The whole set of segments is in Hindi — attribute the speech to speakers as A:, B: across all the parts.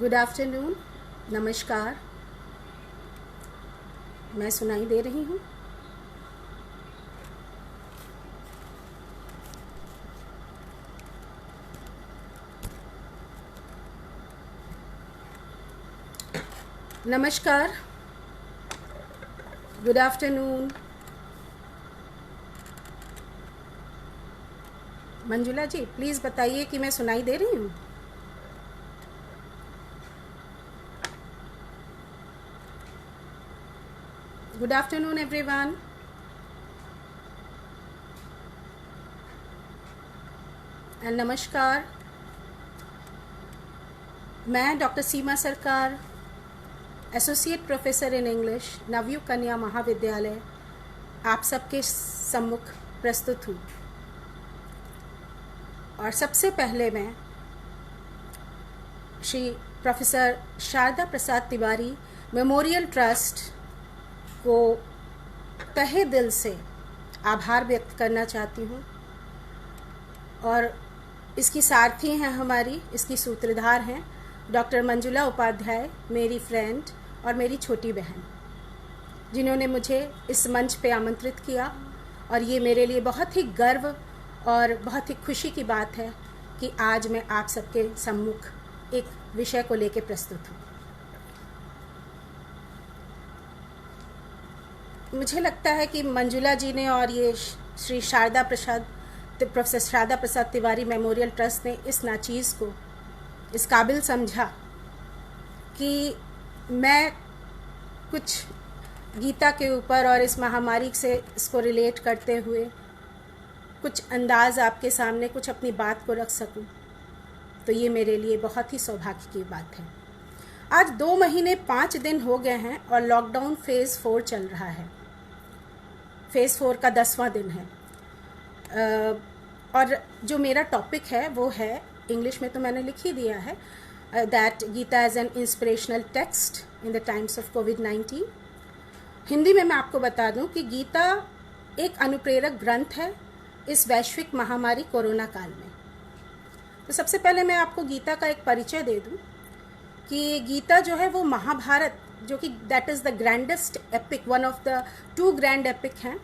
A: गुड आफ्टरनून, नमस्कार। मैं सुनाई दे रही हूँ। नमस्कार, good afternoon. Manjula ji, please बताइए कि मैं सुनाई दे रही हूँ। Good afternoon everyone. एंड नमस्कार। मैं डॉक्टर सीमा सरकार, associate professor in English, Navyug कन्या महाविद्यालय, आप सबके सम्मुख प्रस्तुत हूँ। और सबसे पहले मैं Shri professor Sharda Prasad Tiwari memorial trust को तहे दिल से आभार व्यक्त करना चाहती हूँ। और इसकी सारथी हैं हमारी, इसकी सूत्रधार हैं डॉक्टर मंजुला उपाध्याय, मेरी फ्रेंड और मेरी छोटी बहन, जिन्होंने मुझे इस मंच पे आमंत्रित किया। और ये मेरे लिए बहुत ही गर्व और बहुत ही खुशी की बात है कि आज मैं आप सबके सम्मुख एक विषय को लेकर प्रस्तुत हूँ। मुझे लगता है कि मंजुला जी ने और ये Shri professor Sharda Prasad Tiwari memorial trust ने इस नाचीज़ को इस काबिल समझा कि मैं कुछ गीता के ऊपर और इस महामारी से इसको रिलेट करते हुए कुछ अंदाज आपके सामने कुछ अपनी बात को रख सकूं, तो ये मेरे लिए बहुत ही सौभाग्य की बात है। आज 2 महीने 5 दिन हो गए हैं और लॉकडाउन फेज़ 4 चल रहा है। फेज़ 4 का 10वां दिन है। और जो मेरा टॉपिक है वो है, इंग्लिश में तो मैंने लिख ही दिया है, that Gita as an inspirational text in the times of कोविड-19। हिंदी में मैं आपको बता दूं कि गीता एक अनुप्रेरक ग्रंथ है इस वैश्विक महामारी कोरोना काल में। तो सबसे पहले मैं आपको गीता का एक परिचय दे दूं कि गीता जो है वो महाभारत, जो कि that is the grandest epic, one of the 2 grand epic हैं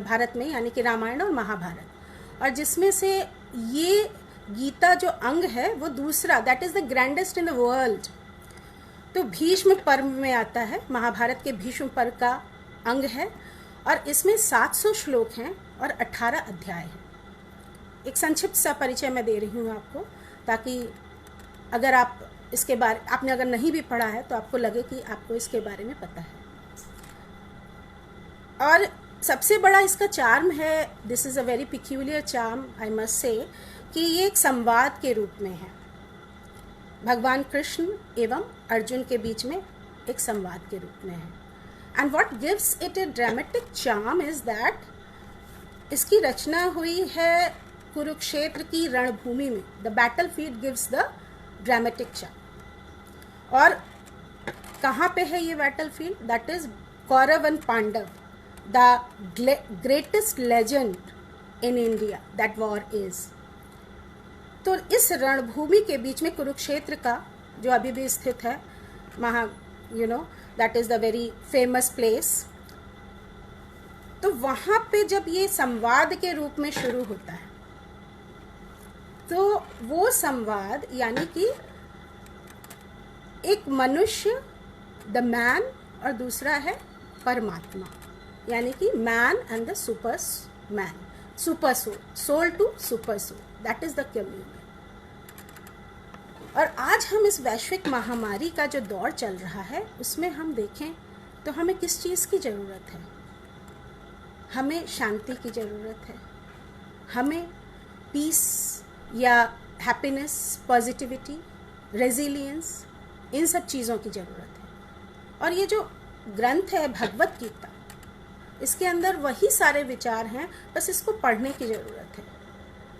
A: भारत में, यानी कि रामायण और महाभारत। और जिसमें से ये गीता जो अंग है वो दूसरा, that is the grandest in the world, तो भीष्म पर्व में आता है। महाभारत के भीष्म पर्व का अंग है और इसमें 700 श्लोक हैं और 18 अध्याय हैं। एक संक्षिप्त सा परिचय मैं दे रही हूँ आपको, ताकि अगर आप इसके बारे आपने अगर नहीं भी पढ़ा है तो आपको लगे कि आपको इसके बारे में पता है। और सबसे बड़ा इसका चार्म है, this is a very peculiar charm I must say, कि ये एक संवाद के रूप में है। भगवान कृष्ण एवं अर्जुन के बीच में एक संवाद के रूप में है। And what gives it a dramatic charm is that इसकी रचना हुई है कुरुक्षेत्र की रणभूमि में। The battlefield gives the dramatic charm. और कहाँ पे है ये battlefield? That is Kaurava and Pandava, the greatest legend in India that war is. तो इस रणभूमि के बीच में कुरुक्षेत्र का, जो अभी भी स्थित है, that is the very famous place. तो वहाँ पे जब ये संवाद के रूप में शुरू होता है, तो वो संवाद यानी कि एक मनुष्य, द मैन, और दूसरा है परमात्मा, यानी कि man and the super man, super soul, soul to super soul, that is the communion. और आज हम इस वैश्विक महामारी का जो दौर चल रहा है उसमें हम देखें तो हमें किस चीज़ की ज़रूरत है? हमें शांति की ज़रूरत है, हमें पीस या हैप्पीनेस, पॉजिटिविटी, रेजिलियंस, इन सब चीज़ों की ज़रूरत है। और ये जो ग्रंथ है भगवत गीता, इसके अंदर वही सारे विचार हैं, बस इसको पढ़ने की ज़रूरत है।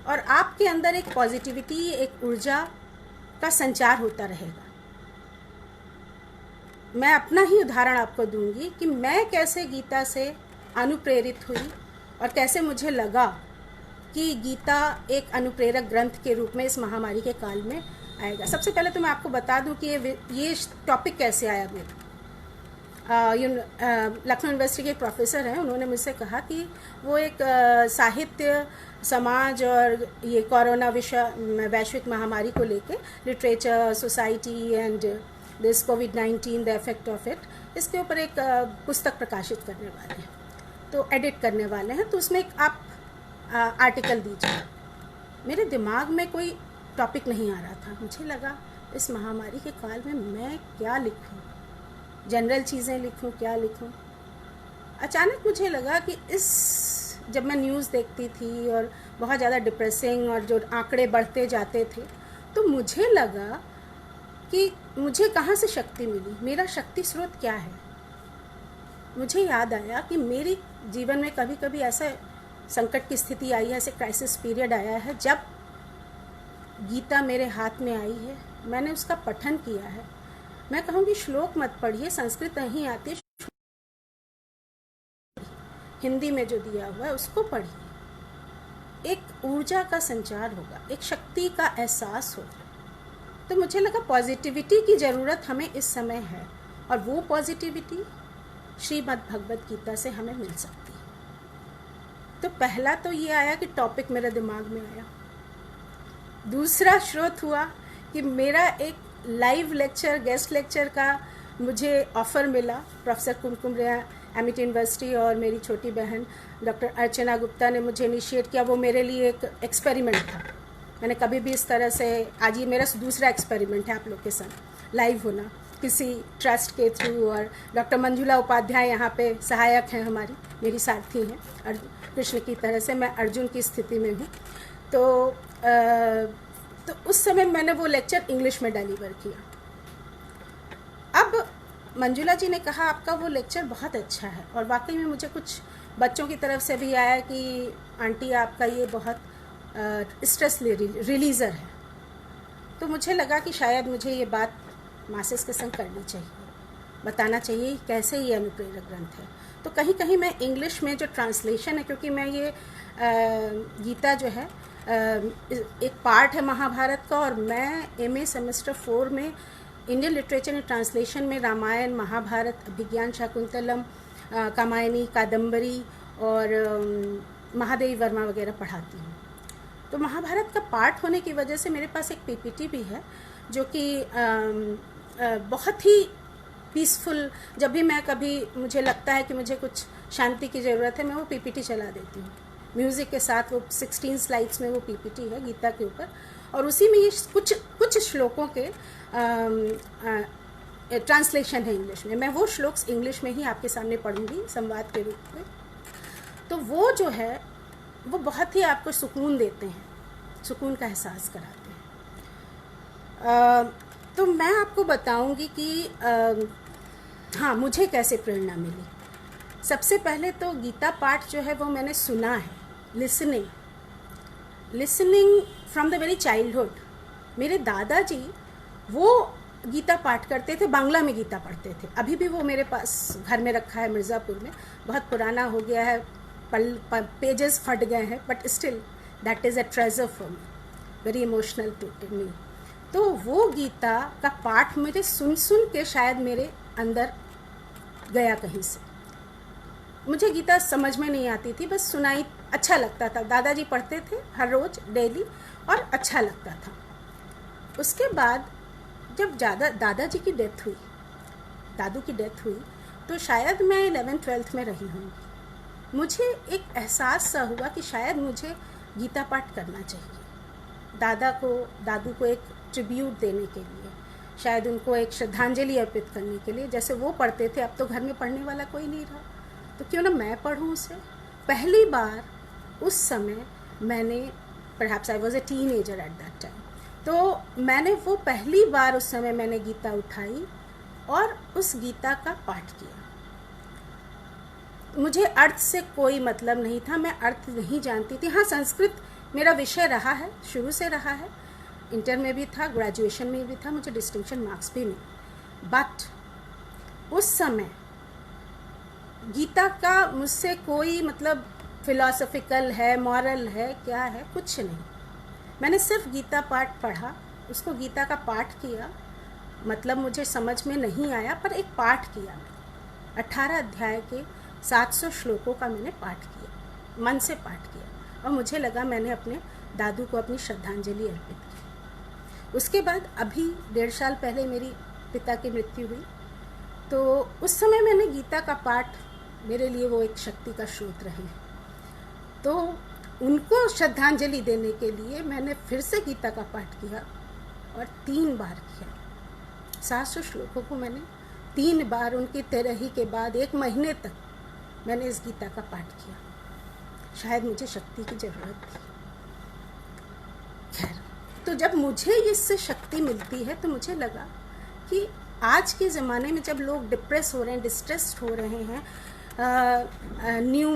A: और आपके अंदर एक पॉजिटिविटी, एक ऊर्जा का संचार होता रहेगा। मैं अपना ही उदाहरण आपको दूंगी कि मैं कैसे गीता से अनुप्रेरित हुई और कैसे मुझे लगा कि गीता एक अनुप्रेरक ग्रंथ के रूप में इस महामारी के काल में आएगा। सबसे पहले तो मैं आपको बता दूं कि ये टॉपिक कैसे आया मेरा। लखनऊ यूनिवर्सिटी के एक प्रोफेसर हैं, उन्होंने मुझसे कहा कि वो एक साहित्य, समाज और ये कोरोना वैश्विक महामारी को लेके literature, society and this covid the effect of it, इसके ऊपर एक पुस्तक प्रकाशित करने वाले हैं, तो एडिट करने वाले हैं, तो उसमें एक आप आर्टिकल दीजिए। मेरे दिमाग में कोई टॉपिक नहीं आ रहा था। मुझे लगा इस महामारी के काल में मैं क्या लिखूं, जनरल चीज़ें लिखूं, क्या लिखूं। अचानक मुझे लगा कि जब मैं न्यूज़ देखती थी और बहुत ज़्यादा डिप्रेसिंग और जो आंकड़े बढ़ते जाते थे, तो मुझे लगा कि मुझे कहाँ से शक्ति मिली, मेरा शक्ति स्रोत क्या है। मुझे याद आया कि मेरी जीवन में कभी कभी ऐसा संकट की स्थिति आई है, ऐसे क्राइसिस पीरियड आया है जब गीता मेरे हाथ में आई है, मैंने उसका पठन किया है। मैं कहूँगी श्लोक मत पढ़िए, संस्कृत नहीं आती, हिंदी में जो दिया हुआ है उसको पढ़िए। एक ऊर्जा का संचार होगा, एक शक्ति का एहसास होगा। तो मुझे लगा पॉजिटिविटी की ज़रूरत हमें इस समय है, और वो पॉजिटिविटी श्रीमद् भगवत गीता से हमें मिल सकती है। तो पहला तो ये आया कि टॉपिक मेरे दिमाग में आया। दूसरा स्रोत हुआ कि मेरा एक लाइव लेक्चर, गेस्ट लेक्चर का मुझे ऑफ़र मिला। प्रोफेसर कुमकुम रेया, एमिटी यूनिवर्सिटी, और मेरी छोटी बहन डॉक्टर अर्चना गुप्ता ने मुझे इनिशिएट किया। वो मेरे लिए एक एक्सपेरिमेंट था। मैंने कभी भी इस तरह से, आज ये मेरा दूसरा एक्सपेरिमेंट है आप लोग के साथ लाइव होना, किसी ट्रस्ट के थ्रू। और डॉक्टर मंजुला उपाध्याय यहाँ पे सहायक हैं हमारी, मेरी साथी हैं, और कृष्ण की तरह से मैं अर्जुन की स्थिति में हूँ। तो उस समय मैंने वो लेक्चर इंग्लिश में डिलीवर किया। अब मंजुला जी ने कहा आपका वो लेक्चर बहुत अच्छा है, और वाकई में मुझे कुछ बच्चों की तरफ से भी आया कि आंटी आपका ये बहुत स्ट्रेस रिलीज़र है। तो मुझे लगा कि शायद मुझे ये बात मासेस के संग करनी चाहिए, बताना चाहिए कैसे ये अनुप्रेरक ग्रंथ है। तो कहीं कहीं मैं इंग्लिश में जो ट्रांसलेशन है, क्योंकि मैं ये गीता जो है एक पार्ट है महाभारत का, और मैं एमए सेमेस्टर 4 में इंडियन लिटरेचर एंड ट्रांसलेशन में रामायण, महाभारत, अभिज्ञान शाकुंतलम, कामायनी, कादम्बरी और महादेवी वर्मा वगैरह पढ़ाती हूँ। तो महाभारत का पार्ट होने की वजह से मेरे पास एक पीपीटी भी है, जो कि बहुत ही पीसफुल, जब भी मैं कभी मुझे लगता है कि मुझे कुछ शांति की ज़रूरत है, मैं वो पीपीटी चला देती हूँ म्यूज़िक के साथ। वो 16 स्लाइड्स में वो पीपीटी है गीता के ऊपर, और उसी में ये कुछ श्लोकों के ट्रांसलेशन है इंग्लिश में। मैं वो श्लोक्स इंग्लिश में ही आपके सामने पढ़ूंगी संवाद के रूप में। तो वो जो है वो बहुत ही आपको सुकून देते हैं, सुकून का एहसास कराते हैं। तो मैं आपको बताऊंगी कि हाँ, मुझे कैसे प्रेरणा मिली। सबसे पहले तो गीता पाठ जो है वो मैंने सुना है, listening from the very childhood. मेरे दादाजी वो गीता पाठ करते थे, बांग्ला में गीता पढ़ते थे। अभी भी वो मेरे पास घर में रखा है मिर्ज़ापुर में, बहुत पुराना हो गया है, पेजेस फट गए हैं, but still that is a treasure for me, very emotional to me. तो वो गीता का पाठ मुझे सुन सुन के शायद मेरे अंदर गया कहीं से। मुझे गीता समझ में नहीं आती थी, बस सुनाई, अच्छा लगता था। दादाजी पढ़ते थे हर रोज़ डेली, और अच्छा लगता था। उसके बाद जब दादाजी की डेथ हुई, दादू की डेथ हुई, तो शायद मैं 11th-12th में रही हूँ। मुझे एक एहसास सा हुआ कि शायद मुझे गीता पाठ करना चाहिए, दादू को एक ट्रिब्यूट देने के लिए, शायद उनको एक श्रद्धांजलि अर्पित करने के लिए। जैसे वो पढ़ते थे, अब तो घर में पढ़ने वाला कोई नहीं रहा, तो क्यों ना मैं पढ़ूँ उसे। पहली बार उस समय मैंने, perhaps I was a teenager at that time, तो मैंने वो पहली बार उस समय मैंने गीता उठाई और उस गीता का पाठ किया। मुझे अर्थ से कोई मतलब नहीं था, मैं अर्थ नहीं जानती थी। हाँ, संस्कृत मेरा विषय रहा है, शुरू से रहा है, इंटर में भी था, ग्रेजुएशन में भी था, मुझे डिस्टिंक्शन मार्क्स भी मिले। बट उस समय गीता का मुझसे कोई मतलब फिलॉसफिकल है, मॉरल है, क्या है, कुछ नहीं। मैंने सिर्फ गीता पाठ पढ़ा, उसको गीता का पाठ किया, मतलब मुझे समझ में नहीं आया, पर एक पाठ किया मैंने। 18 अध्याय के 700 श्लोकों का मैंने पाठ किया, मन से पाठ किया, और मुझे लगा मैंने अपने दादू को अपनी श्रद्धांजलि अर्पित की। उसके बाद अभी 1.5 साल पहले मेरी पिता की मृत्यु हुई, तो उस समय मैंने गीता का पाठ, मेरे लिए वो एक शक्ति का स्रोत रहे। तो उनको श्रद्धांजलि देने के लिए मैंने फिर से गीता का पाठ किया, और 3 बार किया। 700 श्लोकों को मैंने 3 बार उनकी तेरही के बाद 1 महीने तक मैंने इस गीता का पाठ किया। शायद मुझे शक्ति की ज़रूरत थी। खैर, तो जब मुझे इससे शक्ति मिलती है तो मुझे लगा कि आज के ज़माने में जब लोग डिप्रेस हो रहे हैं, डिस्ट्रेस्ड हो रहे हैं, न्यू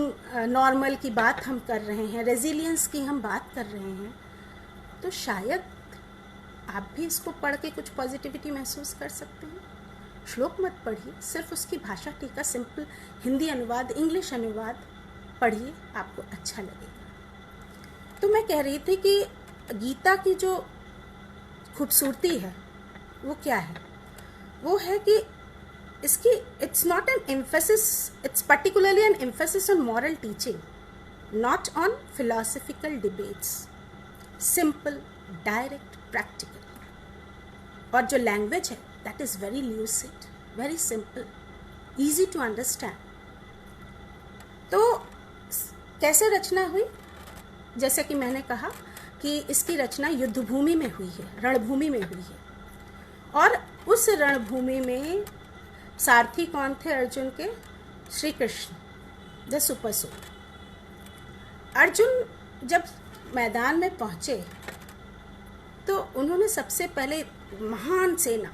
A: नॉर्मल की बात हम कर रहे हैं, रेजिलियंस की हम बात कर रहे हैं, तो शायद आप भी इसको पढ़ के कुछ पॉजिटिविटी महसूस कर सकते हैं। श्लोक मत पढ़िए, सिर्फ उसकी भाषा टीका, सिंपल हिंदी अनुवाद, इंग्लिश अनुवाद पढ़िए, आपको अच्छा लगेगा। तो मैं कह रही थी कि गीता की जो खूबसूरती है वो क्या है? वो है कि इसकी it's not an emphasis, it's particularly an emphasis on moral teaching, not on philosophical debates, simple, direct, practical. और जो लैंग्वेज है that is very lucid, very simple, easy to understand. तो कैसे रचना हुई? जैसे कि मैंने कहा कि इसकी रचना युद्ध भूमि में हुई है, रणभूमि में हुई है। और उस रणभूमि में सारथी कौन थे अर्जुन के? Shri Krishna, the super soul. Arjun जब मैदान में पहुँचे तो उन्होंने सबसे पहले महान सेना,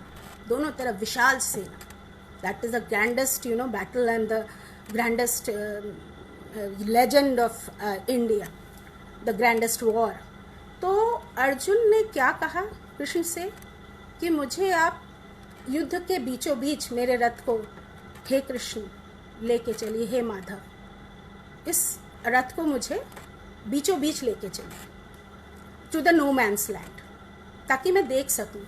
A: दोनों तरफ विशाल सेना, that is the grandest battle and the grandest legend of India, the grandest war. तो अर्जुन ने क्या कहा कृष्ण से कि मुझे आप युद्ध के बीचों बीच मेरे रथ को, हे कृष्ण, लेके चलिए, हे माधव, इस रथ को मुझे बीचों बीच लेके चलिए, to the no man's land, ताकि मैं देख सकूं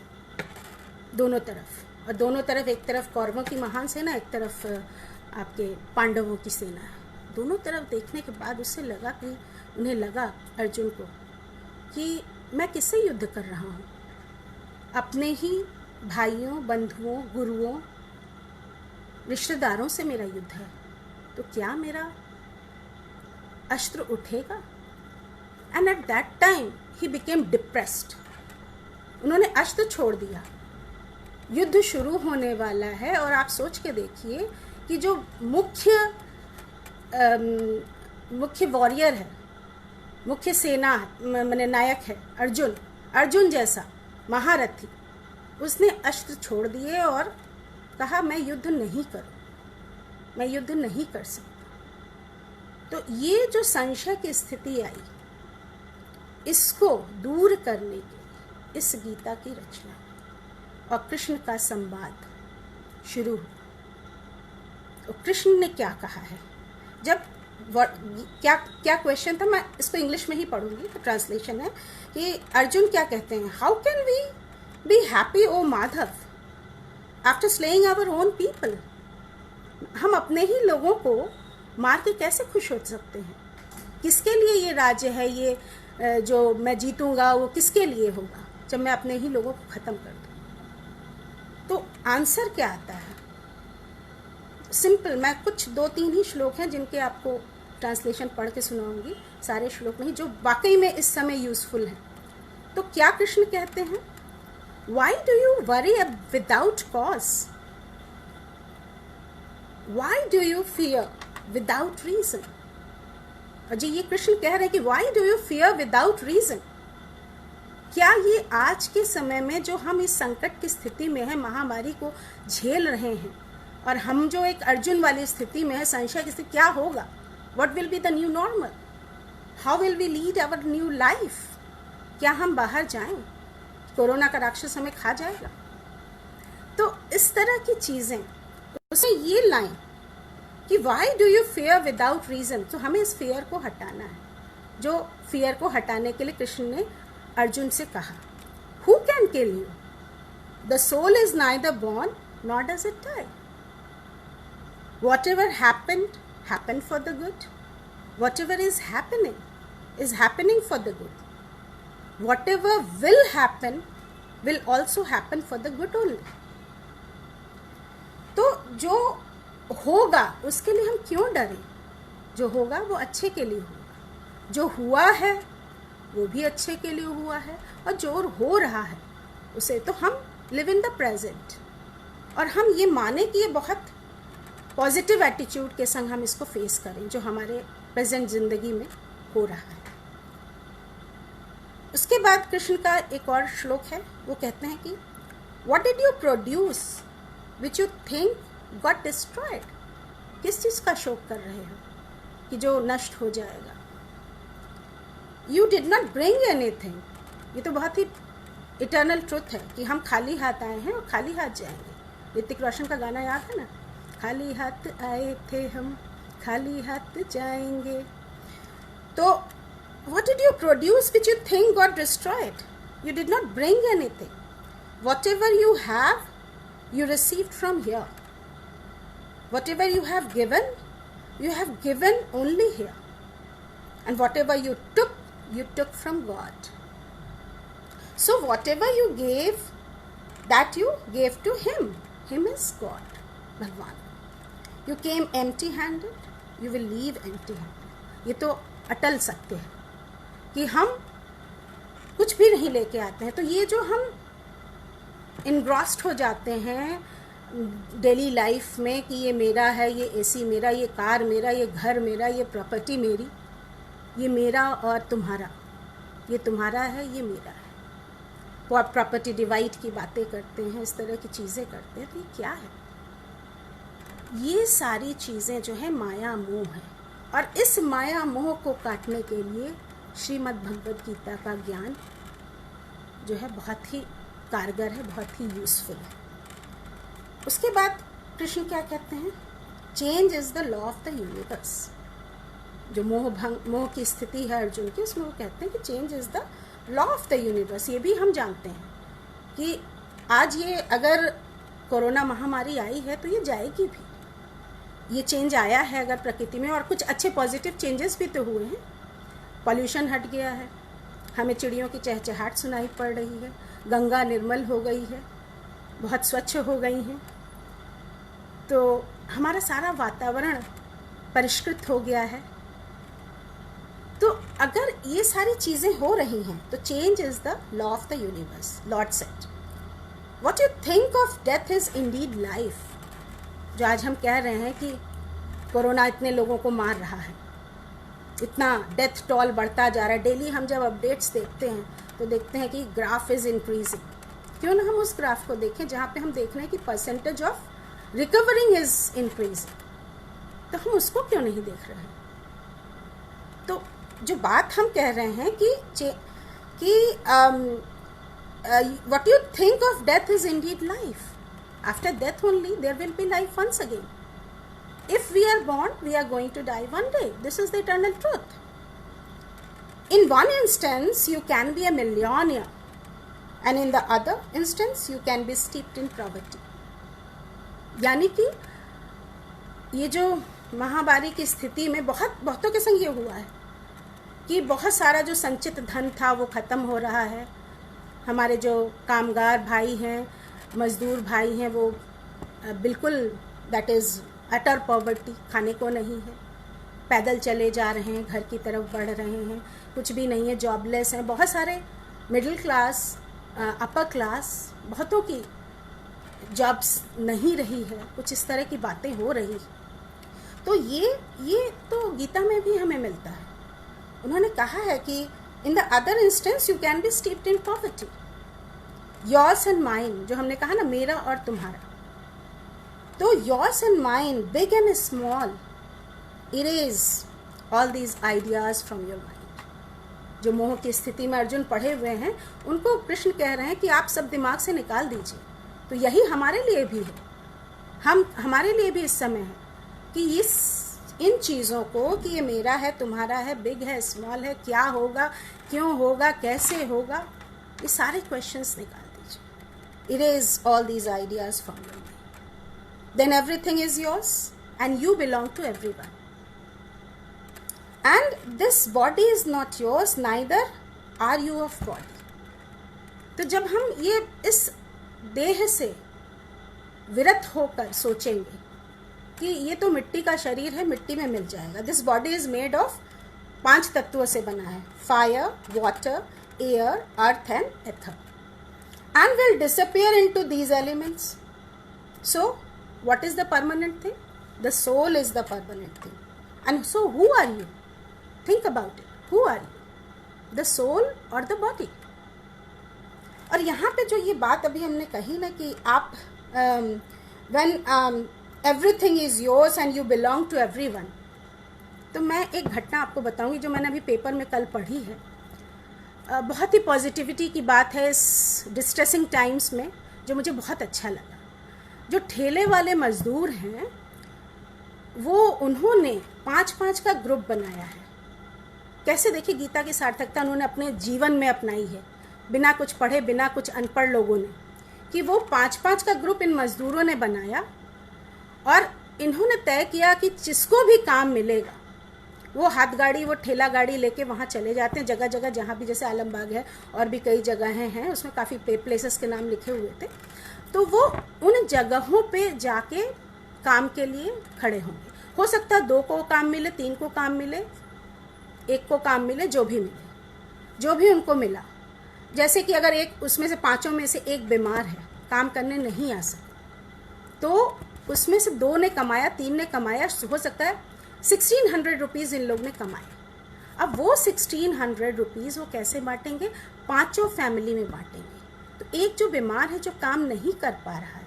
A: दोनों तरफ। और दोनों तरफ, एक तरफ कौरवों की महान सेना, एक तरफ आपके पांडवों की सेना है। दोनों तरफ देखने के बाद उससे लगा कि उन्हें लगा अर्जुन को कि मैं किससे युद्ध कर रहा हूँ? अपने ही भाइयों, बंधुओं, गुरुओं, रिश्तेदारों से मेरा युद्ध है। तो क्या मेरा अस्त्र उठेगा? And at that time he became depressed. उन्होंने अस्त्र छोड़ दिया, युद्ध शुरू होने वाला है, और आप सोच के देखिए कि जो मुख्य वॉरियर है, मुख्य सेना माने नायक है अर्जुन जैसा महारथी, उसने अस्त्र छोड़ दिए और कहा मैं युद्ध नहीं करूं, मैं युद्ध नहीं कर सकता। तो ये जो संशय की स्थिति आई, इसको दूर करने के लिए इस गीता की रचना और कृष्ण का संवाद शुरू हुआ। तो कृष्ण ने क्या कहा है? जब क्या क्वेश्चन था, मैं इसको इंग्लिश में ही पढ़ूंगी, तो ट्रांसलेशन है कि अर्जुन क्या कहते हैं, how can we be happy O Madhav after slaying our own people? हम अपने ही लोगों को मार के कैसे खुश हो सकते हैं? किसके लिए ये राज्य है, ये जो मैं जीतूंगा वो किसके लिए होगा जब मैं अपने ही लोगों को ख़त्म कर दूँ? तो आंसर क्या आता है? सिंपल, मैं कुछ 2-3 ही श्लोक हैं जिनके आपको ट्रांसलेशन पढ़ के सुनाऊंगी, सारे श्लोक नहीं, जो वाकई में इस समय यूजफुल हैं। तो क्या कृष्ण कहते हैं? Why do you worry without cause? Why do you fear without reason? और जी ये कृष्ण कह रहे हैं कि why do you fear without reason? क्या ये आज के समय में जो हम इस संकट की स्थिति में हैं, महामारी को झेल रहे हैं, और हम जो एक अर्जुन वाली स्थिति में है, संशय की स्थिति, क्या होगा? What will be the new normal? How will we lead our new life? क्या हम बाहर जाएं? कोरोना का राक्षस हमें खा जाएगा? तो इस तरह की चीज़ें, उसमें ये लाइन कि why do you fear without reason? तो हमें इस फियर को हटाना है, जो फियर को हटाने के लिए कृष्ण ने अर्जुन से कहा। Who can परमानेंट के लिए. The soul is neither born nor does it die. Whatever happened, happened for the good. Whatever is happening for the good. Whatever will happen also happen for the good only. तो जो होगा उसके लिए हम क्यों डरें? जो होगा वो अच्छे के लिए होगा. जो हुआ है वो भी अच्छे के लिए हुआ है, और जो हो रहा है उसे तो हम लिव इन द प्रेजेंट, और हम ये माने कि ये बहुत पॉजिटिव एटीट्यूड के संग हम इसको फेस करें जो हमारे प्रेजेंट जिंदगी में हो रहा है. उसके बाद कृष्ण का एक और श्लोक है, वो कहते हैं कि what did you produce which you think got destroyed. किस चीज़ का शोक कर रहे हो कि जो नष्ट हो जाएगा. You did not bring anything. ये तो बहुत ही इटर्नल ट्रुथ है कि हम खाली हाथ आए हैं और खाली हाथ जाएंगे. ऋतिक रोशन का गाना याद है ना, खाली हाथ आए थे हम खाली हाथ जाएंगे. तो what did you produce which you think got destroyed? You did not bring anything. Whatever you have, you received from here. Whatever you have given only here. And whatever you took from God. So whatever you gave, that you gave to Him. Him is God, Bhagwan. You came empty-handed, you will leave empty-handed. ये तो अटल सत्य है कि हम कुछ भी नहीं लेके आते हैं. तो ये जो हम इनग्रॉस्ड हो जाते हैं डेली लाइफ में कि ये मेरा है, ये एसी मेरा, ये कार मेरा, ये घर मेरा, ये प्रॉपर्टी मेरी, ये मेरा और तुम्हारा, ये तुम्हारा है, ये मेरा है. प्रॉपर्टी डिवाइड की बातें करते हैं, इस तरह की चीज़ें करते हैं. तो ये क्या है? ये सारी चीज़ें जो है माया मोह है, और इस माया मोह को काटने के लिए श्रीमद् भगवद गीता का ज्ञान जो है बहुत ही कारगर है, बहुत ही यूज़फुल है. उसके बाद कृष्ण क्या कहते हैं? Change is the law of the universe. जो मोह की स्थिति है अर्जुन की, उसमें वो कहते हैं कि change is the law of the universe. ये भी हम जानते हैं कि आज ये अगर कोरोना महामारी आई है तो ये जाएगी भी. ये चेंज आया है अगर प्रकृति में, और कुछ अच्छे पॉजिटिव चेंजेस भी तो हुए हैं. पॉल्यूशन हट गया है, हमें चिड़ियों की चहचहाट सुनाई पड़ रही है, गंगा निर्मल हो गई है, बहुत स्वच्छ हो गई हैं. तो हमारा सारा वातावरण परिष्कृत हो गया है. तो अगर ये सारी चीज़ें हो रही हैं तो change is the law of the universe. Lord said what you think of death is Indeed life. जो आज हम कह रहे हैं कि कोरोना इतने लोगों को मार रहा है, इतना डेथ टॉल बढ़ता जा रहा है. डेली हम जब अपडेट्स देखते हैं तो देखते हैं कि ग्राफ इज़ इंक्रीजिंग. क्यों ना हम उस ग्राफ को देखें जहाँ पे हम देख रहे हैं कि percentage of recovering is increasing. तो हम उसको क्यों नहीं देख रहे हैं? तो जो बात हम कह रहे हैं कि what you think of death is indeed life. After death only there will be life once again. If we are born, we are going to die one day. This is the eternal truth. In one instance, you can be a millionaire, and in the other instance, you can be steeped in poverty. यानी कि ये जो महामारी की स्थिति में बहुतों के संग ये हुआ है कि बहुत सारा जो संचित धन था वो ख़त्म हो रहा है. हमारे जो कामगार भाई हैं, मज़दूर भाई हैं, वो बिल्कुल दैट इज़ अटर पॉवर्टी, खाने को नहीं है, पैदल चले जा रहे हैं, घर की तरफ बढ़ रहे हैं, कुछ भी नहीं है, जॉबलेस हैं. बहुत सारे मिडिल क्लास, अपर क्लास, बहुतों की जॉब्स नहीं रही है. कुछ इस तरह की बातें हो रही. तो ये तो गीता में भी हमें मिलता है. उन्होंने कहा है कि in the other instance you can be steeped in poverty. Yours and mine, जो हमने कहा ना, मेरा और तुम्हारा. तो yours and mine, big and small, erase all these ideas from your mind. जो मोह की स्थिति में अर्जुन पढ़े हुए हैं उनको कृष्ण कह रहे हैं कि आप सब दिमाग से निकाल दीजिए. तो यही हमारे लिए भी है. हमारे लिए भी इस समय है कि इन चीज़ों को कि ये मेरा है, तुम्हारा है, बिग है, स्मॉल है, क्या होगा, क्यों होगा, कैसे होगा, ये सारे क्वेश्चंस निकाल दिए. erase all these ideas from your mind. Then everything is yours and you belong to everyone. And this body is not yours, neither are you of body. तो जब हम ये इस देह से विरत होकर सोचेंगे कि ये तो मिट्टी का शरीर है, मिट्टी में मिल जाएगा. This body is made of 5 तत्वों से बना है, fire, water, air, earth and ether, and will disappear into these elements. So what is the permanent thing? The soul is the permanent thing. And so who are you? Think about it. Who are you? The soul or the body? और यहाँ पे जो ये बात अभी हमने कही ना कि आप when everything is yours and you belong to everyone, तो मैं एक घटना आपको बताऊंगी जो मैंने अभी पेपर में कल पढ़ी है. बहुत ही पॉजिटिविटी की बात है इस डिस्ट्रेसिंग टाइम्स में, जो मुझे बहुत अच्छा लगा. जो ठेले वाले मज़दूर हैं वो उन्होंने 5-5 का ग्रुप बनाया है. कैसे? देखिए, गीता की सार्थकता उन्होंने अपने जीवन में अपनाई है, बिना कुछ पढ़े, बिना कुछ अनपढ़ लोगों ने, कि वो 5-5 का ग्रुप इन मज़दूरों ने बनाया और इन्होंने तय किया कि जिसको भी काम मिलेगा वो हाथ गाड़ी, वो ठेला गाड़ी लेके वहाँ चले जाते हैं. जगह जगह जहाँ भी, जैसे आलमबाग है और भी कई जगहें हैं, उसमें काफ़ी प्लेसेस के नाम लिखे हुए थे, तो वो उन जगहों पे जाके काम के लिए खड़े होंगे. हो सकता है 2 को काम मिले, 3 को काम मिले, 1 को काम मिले, जो भी मिले, जो भी उनको मिला. जैसे कि अगर एक उसमें से 5 में से 1 बीमार है, काम करने नहीं आ सकता, तो उसमें से 2 ने कमाया, 3 ने कमाया, हो सकता है 1600 रुपीज़ इन लोग ने कमाए. अब वो 1600 रुपीज़ वो कैसे बांटेंगे? 5 फैमिली में बांटेंगे. तो एक जो बीमार है, जो काम नहीं कर पा रहा है,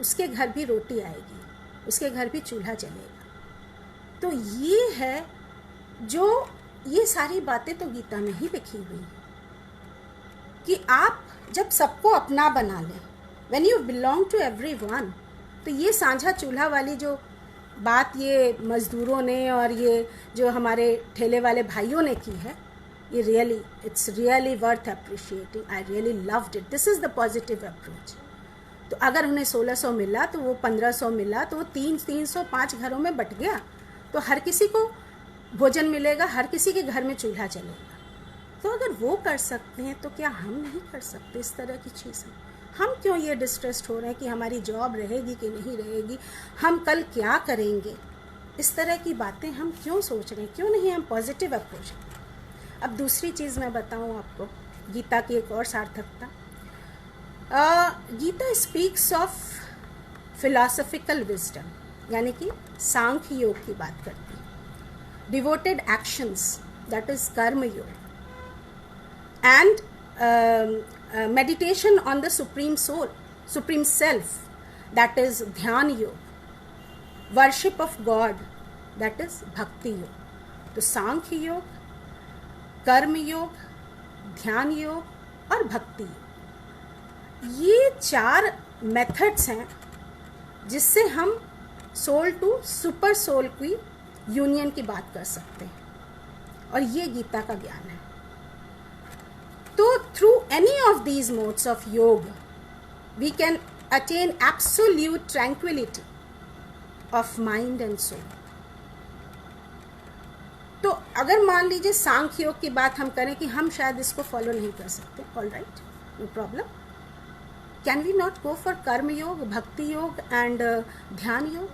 A: उसके घर भी रोटी आएगी, उसके घर भी चूल्हा जलेगा. तो ये है जो, ये सारी बातें तो गीता में ही लिखी हुई है कि आप जब सबको अपना बना लें, when you belong to everyone. तो ये साझा चूल्हा वाली जो बात ये मज़दूरों ने और ये जो हमारे ठेले वाले भाइयों ने की है, ये really, it's really worth appreciating. I really loved it. This is the positive approach. तो अगर उन्हें 1600 मिला, तो वो 1500 मिला, तो वो 300-5 घरों में बट गया, तो हर किसी को भोजन मिलेगा, हर किसी के घर में चूल्हा चलेगा. तो अगर वो कर सकते हैं तो क्या हम नहीं कर सकते इस तरह की चीज़ें? हम क्यों ये डिस्ट्रेस्ड हो रहे हैं कि हमारी जॉब रहेगी कि नहीं रहेगी, हम कल क्या करेंगे? इस तरह की बातें हम क्यों सोच रहे हैं? क्यों नहीं हम पॉजिटिव अप्रोच? अब दूसरी चीज़ मैं बताऊं आपको, गीता की एक और सार्थकता. Gita speaks of philosophical wisdom, यानी कि सांख्य योग की बात करती है. डिवोटेड एक्शंस, दैट इज कर्म योग, and meditation on the supreme soul, supreme self, that is ध्यान योग. worship of God, that is भक्ति योग. तो सांख्य योग, कर्म योग, ध्यान योग और भक्ति योग, ये 4 मेथड्स हैं जिससे हम सोल टू सुपर सोल की यूनियन की बात कर सकते हैं, और ये गीता का ज्ञान है. तो through any of these modes of yoga, we can attain absolute tranquility of mind and soul. तो अगर मान लीजिए सांख्य योग की बात हम करें कि हम शायद इसको फॉलो नहीं कर सकते, all right, no problem. Can we not go for karma yoga, भक्ति योग एंड ध्यान योग?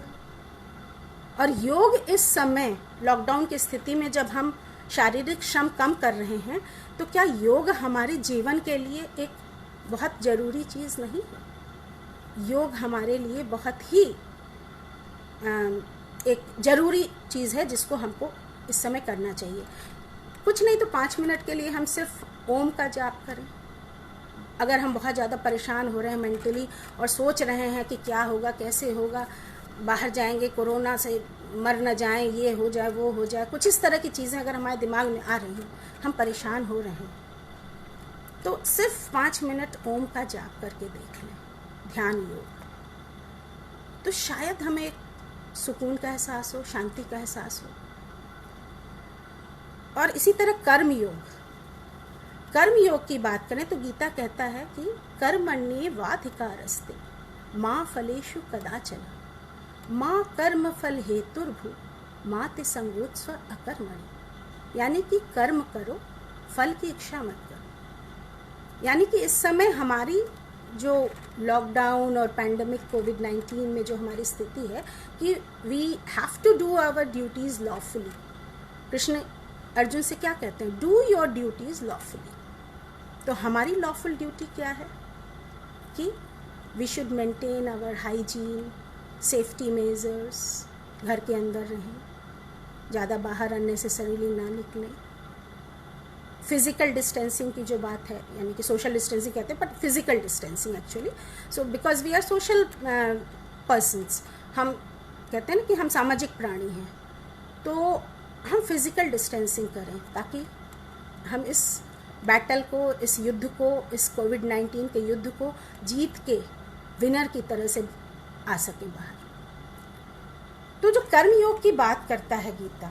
A: और योग इस समय लॉकडाउन की स्थिति में जब हम शारीरिक श्रम कम कर रहे हैं, तो क्या योग हमारे जीवन के लिए एक बहुत ज़रूरी चीज़ नहीं है? योग हमारे लिए बहुत ही एक ज़रूरी चीज़ है जिसको हमको इस समय करना चाहिए. कुछ नहीं तो 5 मिनट के लिए हम सिर्फ ओम का जाप करें. अगर हम बहुत ज़्यादा परेशान हो रहे हैं मेंटली और सोच रहे हैं कि क्या होगा, कैसे होगा, बाहर जाएंगे, कोरोना से मर न जाएं, ये हो जाए, वो हो जाए, कुछ इस तरह की चीज़ें अगर हमारे दिमाग में आ रही हैं, हम परेशान हो रहे हैं, तो सिर्फ 5 मिनट ओम का जाप करके देख लें, ध्यान योग. तो शायद हमें सुकून का एहसास हो, शांति का एहसास हो. और इसी तरह कर्म योग. कर्म योग की बात करें तो गीता कहता है कि कर्मण्येवाधिकारस्ते माँ फलेषु कदाचन माँ कर्म फल हेतुर्भु माँ ते संगोत्स्व अकर्मणि। यानी कि कर्म करो, फल की इच्छा मत करो। यानी कि इस समय हमारी जो लॉकडाउन और पैंडमिक कोविड-19 में जो हमारी स्थिति है कि we have to do our duties lawfully. Krishna Arjun से क्या कहते हैं? Do your duties lawfully. तो हमारी लॉफुल ड्यूटी क्या है कि we should maintain our hygiene, safety measures, घर के अंदर रहें, ज़्यादा बाहर अननेसेसरीली ना निकलें। फिज़िकल डिस्टेंसिंग की जो बात है, यानी कि सोशल डिस्टेंसिंग कहते हैं but physical distancing actually, so because we are social persons, हम कहते हैं ना कि हम सामाजिक प्राणी हैं, तो हम फिज़िकल डिस्टेंसिंग करें ताकि हम इस बैटल को, इस युद्ध को, इस कोविड-19 के युद्ध को जीत के विनर की तरह से आ सके बाहर। तो जो कर्म योग की बात करता है गीता,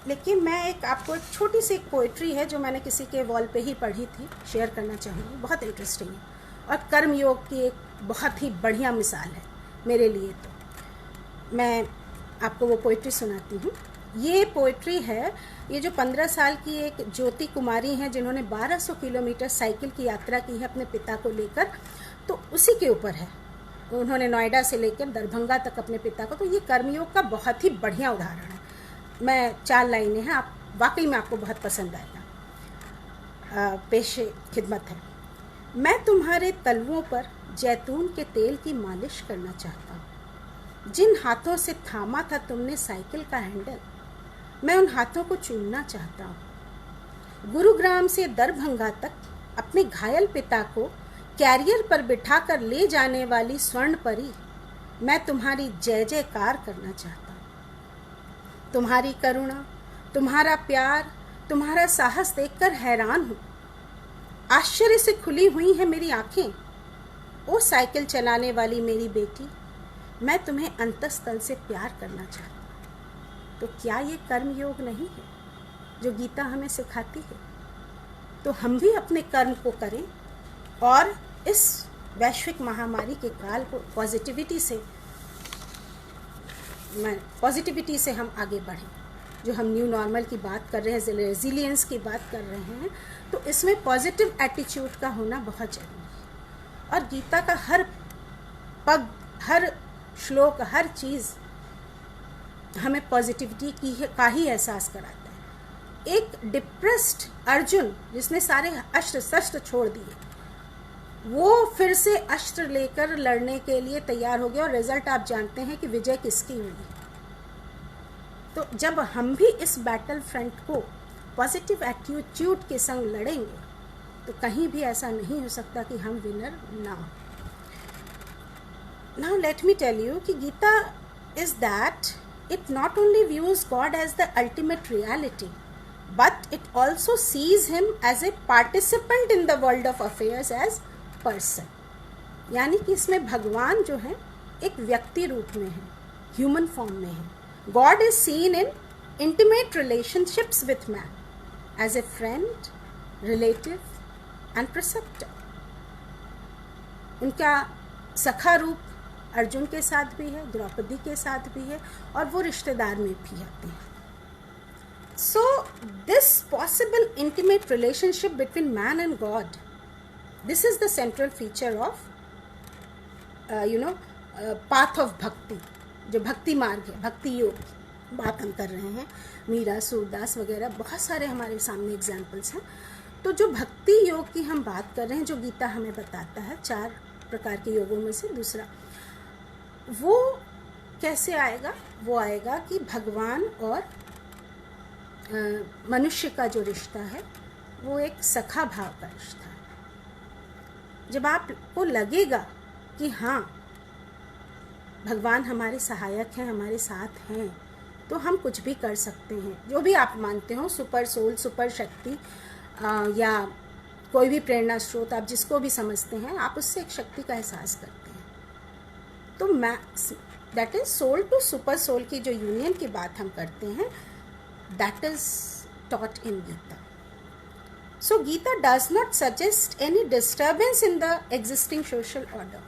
A: लेकिन मैं आपको एक छोटी सी एक पोइट्री है जो मैंने किसी के वॉल पे ही पढ़ी थी, शेयर करना चाहूँगी, बहुत इंटरेस्टिंग है और कर्म योग की एक बहुत ही बढ़िया मिसाल है मेरे लिए। तो मैं आपको वो पोइट्री सुनाती हूँ। ये पोइट्री है, ये जो 15 साल की एक ज्योति कुमारी हैं जिन्होंने 1200 किलोमीटर साइकिल की यात्रा की है अपने पिता को लेकर, तो उसी के ऊपर है। उन्होंने नोएडा से लेकर दरभंगा तक अपने पिता को, तो ये कर्मयोग का बहुत ही बढ़िया उदाहरण है। मैं 4 लाइनें हैं, आप वाकई में आपको बहुत पसंद आएगा। पेशे खिदमत है। मैं तुम्हारे तलवों पर जैतून के तेल की मालिश करना चाहता हूँ। जिन हाथों से थामा था तुमने साइकिल का हैंडल, मैं उन हाथों को चूमना चाहता हूँ। गुरुग्राम से दरभंगा तक अपने घायल पिता को कैरियर पर बिठाकर ले जाने वाली स्वर्ण परी, मैं तुम्हारी जय जयकार करना चाहता हूँ। तुम्हारी करुणा, तुम्हारा प्यार, तुम्हारा साहस देखकर हैरान हूँ। आश्चर्य से खुली हुई हैं मेरी आंखें। ओ साइकिल चलाने वाली मेरी बेटी, मैं तुम्हें अंतस्तल से प्यार करना चाहता हूँ। तो क्या ये कर्म योग नहीं है जो गीता हमें सिखाती है? तो हम भी अपने कर्म को करें और इस वैश्विक महामारी के काल को पॉजिटिविटी से हम आगे बढ़ें। जो हम न्यू नॉर्मल की बात कर रहे हैं, रेजिलियंस की बात कर रहे हैं, तो इसमें पॉजिटिव एटीट्यूड का होना बहुत ज़रूरी है। और गीता का हर पग, हर श्लोक, हर चीज़ हमें पॉजिटिविटी का ही एहसास कराता है। एक डिप्रेस्ड अर्जुन जिसने सारे अस्त्र शस्त्र छोड़ दिए, वो फिर से अस्त्र लेकर लड़ने के लिए तैयार हो गया और रिजल्ट आप जानते हैं कि विजय किसकी हुई। तो जब हम भी इस बैटल फ्रंट को पॉजिटिव एटीट्यूड के संग लड़ेंगे तो कहीं भी ऐसा नहीं हो सकता कि हम विनर ना हो। Now let me tell you कि Gita is that it not only views God as the ultimate reality, but it also sees him as a participant in the world of affairs as person. यानी कि इसमें भगवान जो है एक व्यक्ति रूप में है, ह्यूमन फॉर्म में है। God is seen in intimate relationships with man as a friend, relative and preceptor. उनका सखा रूप अर्जुन के साथ भी है, द्रौपदी के साथ भी है और वो रिश्तेदार में भी आते हैं। So this possible intimate relationship between man and God, this is the central feature of path of भक्ति, जो भक्ति मार्ग है, भक्ति योग बात हम कर रहे हैं। मीरा, सूरदास वगैरह बहुत सारे हमारे सामने एग्जाम्पल्स हैं। तो जो भक्ति योग की हम बात कर रहे हैं, जो गीता हमें बताता है 4 प्रकार के योगों में से दूसरा, वो कैसे आएगा? वो आएगा कि भगवान और मनुष्य का जो रिश्ता है वो एक सखा भाव का रिश्ता है। जब आपको लगेगा कि हाँ भगवान हमारे सहायक हैं, हमारे साथ हैं, तो हम कुछ भी कर सकते हैं। जो भी आप मानते हो, सुपर सोल, सुपर शक्ति या कोई भी प्रेरणा स्रोत, आप जिसको भी समझते हैं, आप उससे एक शक्ति का एहसास करते हैं। तो that is soul to super soul की जो यूनियन की बात हम करते हैं, that is taught in Gita. So Gita does not suggest any disturbance in the existing social order.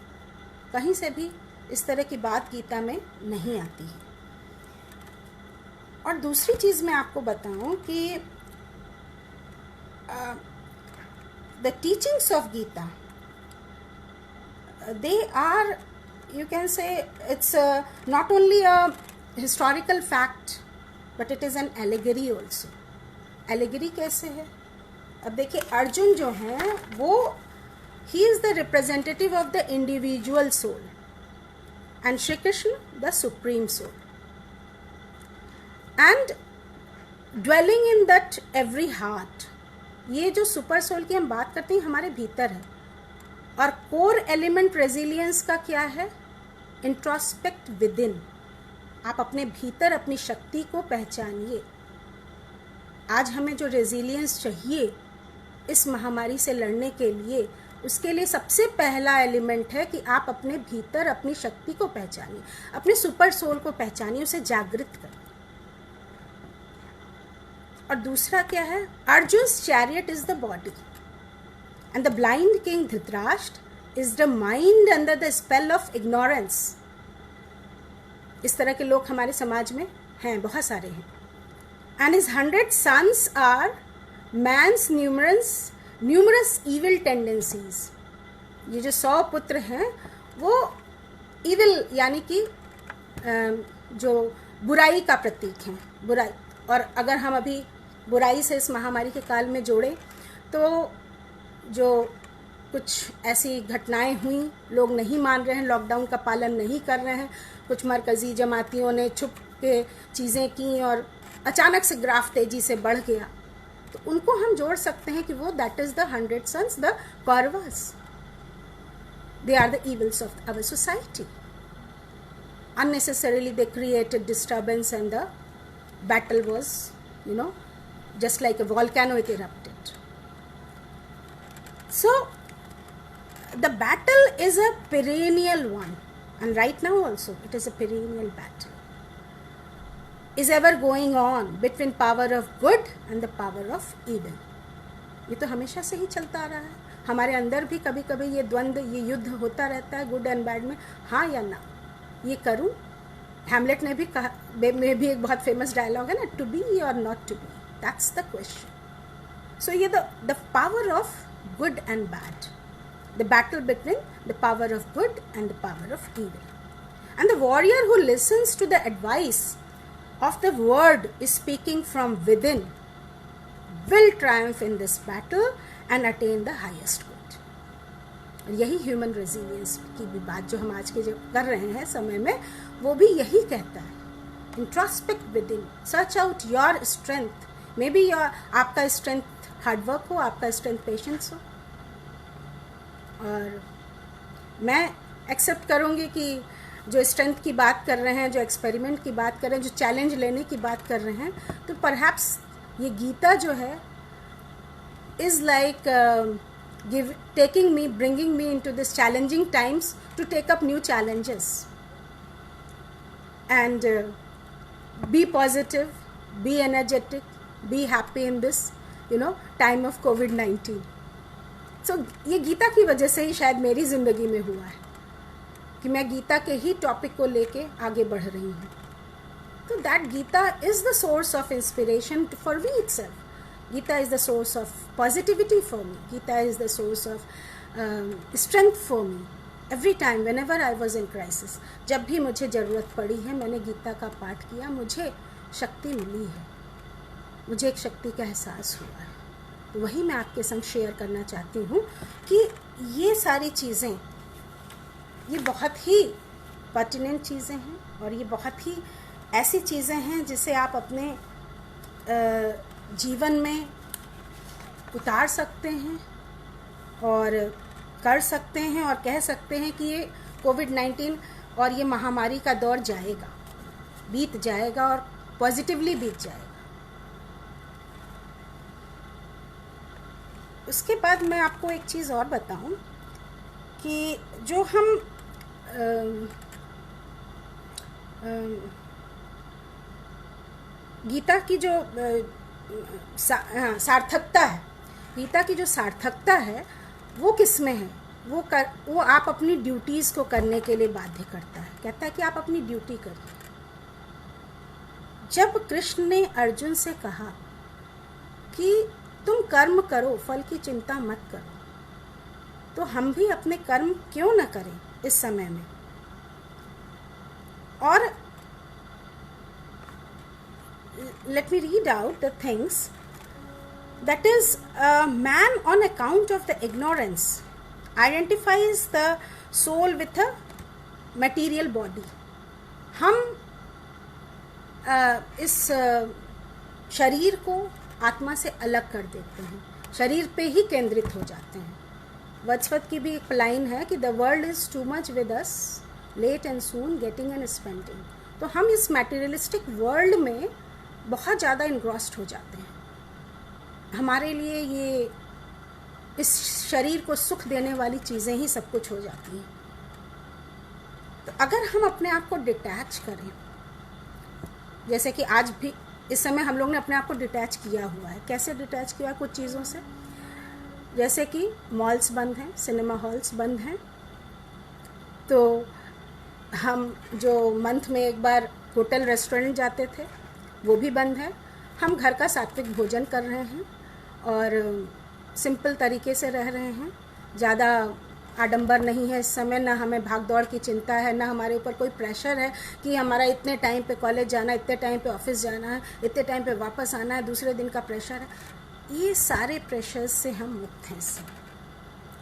A: कहीं से भी इस तरह की बात गीता में नहीं आती है। और दूसरी चीज़ मैं आपको बताऊं कि the teachings of Gita, they are, you can say, it's not only a historical fact, but it is an allegory also. Allegory कैसे है? अब देखिए, अर्जुन जो हैं वो he is the representative of the individual soul and Shri Krishna the supreme soul, and dwelling in that every heart. ये जो सुपर सोल की हम बात करते हैं हमारे भीतर है, और कोर एलिमेंट रेजिलियंस का क्या है? Introspect with in. आप अपने भीतर अपनी शक्ति को पहचानिए। आज हमें जो रेजिलियंस चाहिए इस महामारी से लड़ने के लिए, उसके लिए सबसे पहला एलिमेंट है कि आप अपने भीतर अपनी शक्ति को पहचानिए, अपने सुपर सोल को पहचानिए, उसे जागृत करें। और दूसरा क्या है? Arjun's chariot is the body and the blind king Dhritarashtra is the mind under the spell of ignorance. इस तरह के लोग हमारे समाज में हैं, बहुत सारे हैं। And his 100 sons are man's numerous evil tendencies. ये जो 100 पुत्र हैं वो ईविल यानी कि जो बुराई का प्रतीक हैं, बुराई। और अगर हम अभी बुराई से इस महामारी के काल में जोड़ें तो जो कुछ ऐसी घटनाएं हुई, लोग नहीं मान रहे हैं, लॉकडाउन का पालन नहीं कर रहे हैं, कुछ मरकज़ी जमातियों ने छुप के चीज़ें की और अचानक से ग्राफ तेज़ी से बढ़ गया, तो उनको हम जोड़ सकते हैं कि वो that is the 100 sons, the Kauravas. They are the evils of our society. Unnecessarily they created disturbance and the battle was, just like a volcano, it erupted. So the battle is a perennial one, and right now also it is a perennial battle, is ever going on between power of good and the power of evil. ये तो हमेशा से ही चलता आ रहा है। हमारे अंदर भी कभी कभी ये द्वंद्व, ये युद्ध होता रहता है, गुड एंड बैड में, हाँ या ना, ये करूँ। हैमलेट ने भी कहा, में भी एक बहुत फेमस डायलॉग है ना, टू बी और not to be, that's the question. So ये the power of good and bad, the battle between the power of good and the power of evil. And the warrior who listens to the advice of the word is speaking from within will triumph in this battle and attain the highest good. और यही ह्यूमन रेजिलियंस की भी बात जो हम आज के जो कर रहे हैं समय में, वो भी यही कहता है, introspect with in, search out your strength. May be आपका स्ट्रेंथ हार्डवर्क हो, आपका स्ट्रेंथ पेशेंस हो। और मैं एक्सेप्ट करूँगी कि जो स्ट्रेंथ की बात कर रहे हैं, जो एक्सपेरिमेंट की बात कर रहे हैं, जो चैलेंज लेने की बात कर रहे हैं, तो परहैप्स ये गीता जो है is like bringing me into this challenging times to take up new challenges and be positive, be energetic, be happy in this, time of COVID-19. So ये गीता की वजह से ही शायद मेरी ज़िंदगी में हुआ है कि मैं गीता के ही टॉपिक को लेके आगे बढ़ रही हूँ। तो that Gita is the source of inspiration for me itself. Gita is the source of positivity for me. Gita is the source of strength for me. Every time, whenever I was in crisis, जब भी मुझे ज़रूरत पड़ी है, मैंने गीता का पाठ किया, मुझे शक्ति मिली है, मुझे एक शक्ति का एहसास हुआ है। तो वही मैं आपके संग शेयर करना चाहती हूँ कि ये सारी चीज़ें, ये बहुत ही पर्टिनेंट चीज़ें हैं और ये बहुत ही ऐसी चीज़ें हैं जिसे आप अपने जीवन में उतार सकते हैं और कर सकते हैं और कह सकते हैं कि ये कोविड-19 और ये महामारी का दौर जाएगा, बीत जाएगा और पॉजिटिवली बीत जाएगा। उसके बाद मैं आपको एक चीज़ और बताऊं कि जो हम गीता की जो सार्थकता है, गीता की जो सार्थकता है वो किस में है? वो आप अपनी ड्यूटीज़ को करने के लिए बाध्य करता है, कहता है कि आप अपनी ड्यूटी करिए। जब कृष्ण ने अर्जुन से कहा कि तुम कर्म करो, फल की चिंता मत करो, तो हम भी अपने कर्म क्यों न करें इस समय में? और let me read out the things. That is, man on account of the ignorance identifies the soul with a material body. हम इस शरीर को आत्मा से अलग कर देते हैं, शरीर पे ही केंद्रित हो जाते हैं। वर्ड्सवर्थ की भी एक लाइन है कि the world is too much with us, late and soon getting and spending. तो हम इस मैटेरियलिस्टिक वर्ल्ड में बहुत ज़्यादा इन्ग्रॉस्ड हो जाते हैं। हमारे लिए ये इस शरीर को सुख देने वाली चीज़ें ही सब कुछ हो जाती हैं। तो अगर हम अपने आप को डिटैच करें, जैसे कि आज भी इस समय हम लोग ने अपने आप को डिटैच किया हुआ है। कैसे डिटैच किया? कुछ चीज़ों से, जैसे कि मॉल्स बंद हैं, सिनेमा हॉल्स बंद हैं, तो हम जो मंथ में एक बार होटल रेस्टोरेंट जाते थे वो भी बंद है। हम घर का सात्विक भोजन कर रहे हैं और सिंपल तरीके से रह रहे हैं। ज़्यादा आडंबर नहीं है इस समय, ना हमें भाग दौड़ की चिंता है, ना हमारे ऊपर कोई प्रेशर है कि हमारा इतने टाइम पे कॉलेज जाना है, इतने टाइम पे ऑफिस जाना है, इतने टाइम पे वापस आना है, दूसरे दिन का प्रेशर है। ये सारे प्रेशर्स से हम मुक्त हैं इससे।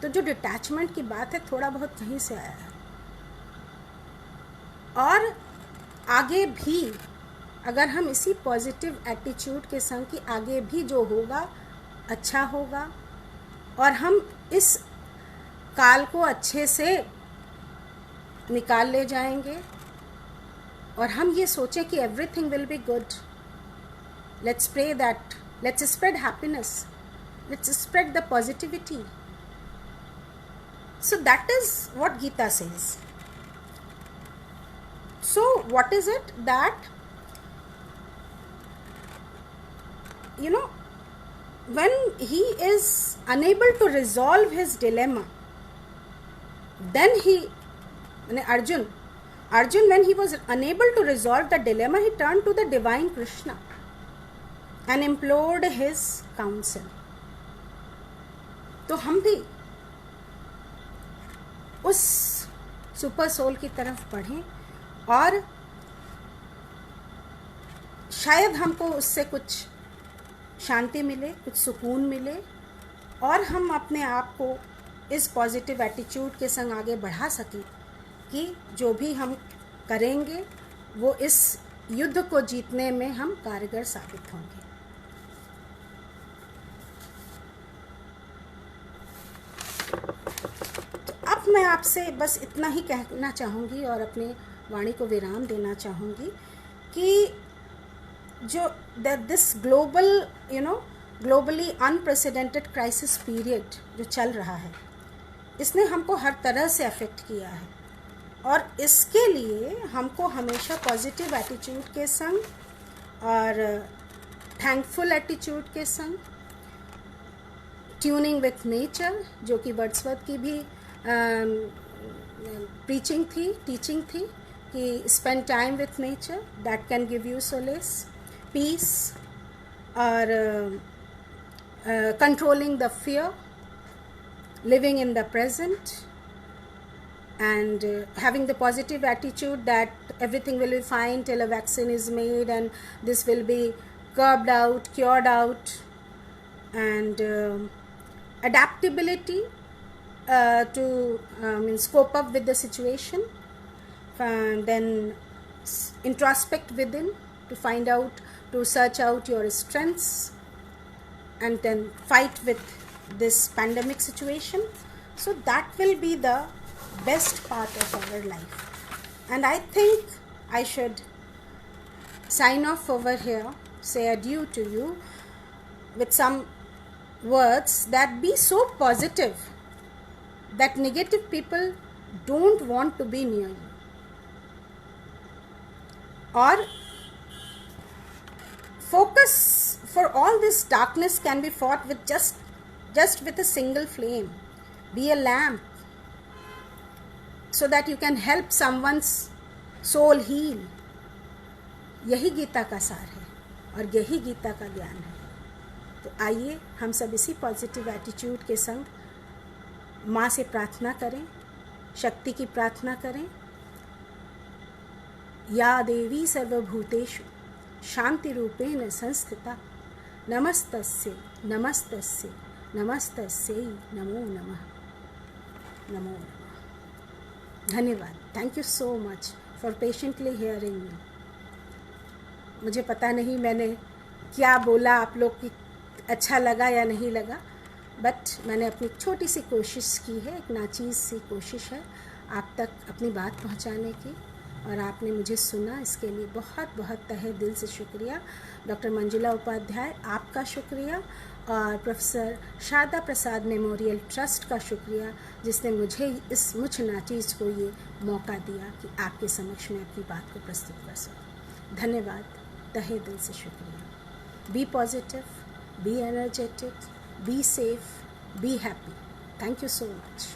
A: तो जो डिटैचमेंट की बात है थोड़ा बहुत कहीं से आया है। और आगे भी अगर हम इसी पॉजिटिव एटीट्यूड के संग कि आगे भी जो होगा अच्छा होगा और हम इस काल को अच्छे से निकाल ले जाएंगे और हम ये सोचें कि everything will be good, let's pray that, let's spread happiness, let's spread the positivity. So that is what Gita says. So what is it that, you know, when he is unable to resolve his dilemma, then Arjun, when he was unable to resolve the dilemma, he turned to the divine Krishna and implored his counsel. तो हम भी उस सुपर सोल की तरफ बढ़ें और शायद हमको उससे कुछ शांति मिले, कुछ सुकून मिले और हम अपने आप को इस पॉजिटिव एटीट्यूड के संग आगे बढ़ा सकें कि जो भी हम करेंगे वो इस युद्ध को जीतने में हम कारगर साबित होंगे। तो अब मैं आपसे बस इतना ही कहना चाहूँगी और अपने वाणी को विराम देना चाहूँगी कि जो this globally unprecedented crisis period जो चल रहा है, इसने हमको हर तरह से अफेक्ट किया है और इसके लिए हमको हमेशा पॉजिटिव एटीट्यूड के संग और थैंकफुल एटीट्यूड के संग, ट्यूनिंग विथ नेचर, जो कि वर्ड्सवर्थ की भी टीचिंग थी कि spend time with nature, that can give you solace, peace, और controlling the fear, living in the present, and having the positive attitude that everything will be fine till a vaccine is made and this will be curbed out, cured out, and adaptability to cope up with the situation, and then introspect within to find out, to search out your strengths, and then fight with this pandemic situation. So that will be the best part of our life, and I think I should sign off over here, say adieu to you with some words that be so positive that negative people don't want to be near you, or focus for all this darkness can be fought with just with a single flame. Be a lamp so that you can help someone's soul heal. यही गीता का सार है और यही गीता का ज्ञान है. तो आइए हम सब इसी पॉजिटिव एटीट्यूड के संग माँ से प्रार्थना करें, शक्ति की प्रार्थना करें. या देवी सर्वभूतेषु शांति रूपेण संस्थिता नमस्तस्यै नमस्तस्यै नमस्तस्यै नमो नमः. नमो नमः. धन्यवाद. Thank you so much for patiently hearing me. मुझे पता नहीं मैंने क्या बोला, आप लोग की अच्छा लगा या नहीं लगा, बट मैंने अपनी छोटी सी कोशिश की है, एक नाचीज़ सी कोशिश है आप तक अपनी बात पहुंचाने की, और आपने मुझे सुना. इसके लिए बहुत बहुत तहे दिल से शुक्रिया. डॉक्टर मंजुला उपाध्याय आपका शुक्रिया, और प्रोफेसर शारदा प्रसाद मेमोरियल ट्रस्ट का शुक्रिया जिसने मुझे इस मुझ नाचीज़ को ये मौका दिया कि आपके समक्ष में अपनी बात को प्रस्तुत कर सकूं. धन्यवाद. तहे दिल से शुक्रिया. Be positive, be energetic, be safe, be happy. Thank you so much.